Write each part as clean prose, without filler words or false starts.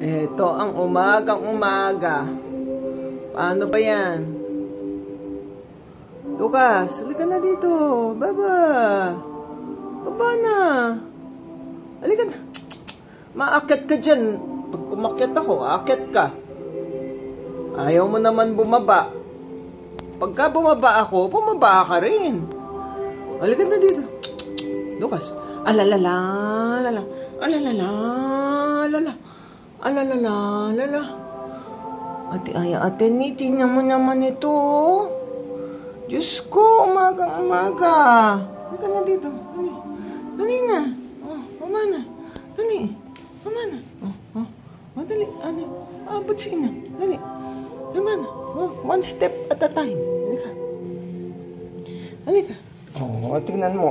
Ito ang umagang-umaga. Paano ba yan? Lucas, halika na dito. Baba. Baba na. Halika na. Maakyat ka dyan. Pag kumakyat ako, aakyat ka. Ayaw mo naman bumaba. Pagka bumaba ako, bumaba ka rin. Halika na dito. Lucas. Alalala, alala. Alalala, alala. Alalala, alala. Ate Ni, tingnan mo naman ito. Diyos ko, umagang-umaga. Halika na dito. Dali. Dali na. Mama na. Dali. Mama na. Dali. Abot siya na. Dali. Mama na. One step at a time. Halika. Halika. Tingnan mo.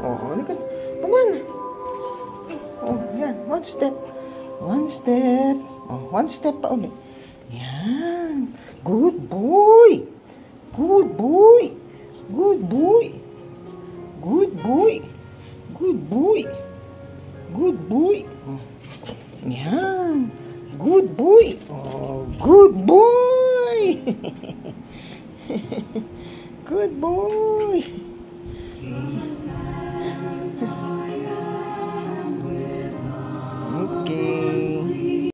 Halika. Mama na. Yan. One step. One step. One step pa ulit. Yan. Good boy. Good boy. Good boy. Good boy. Good boy. Good boy. Yan. Good boy. Good boy. Good boy.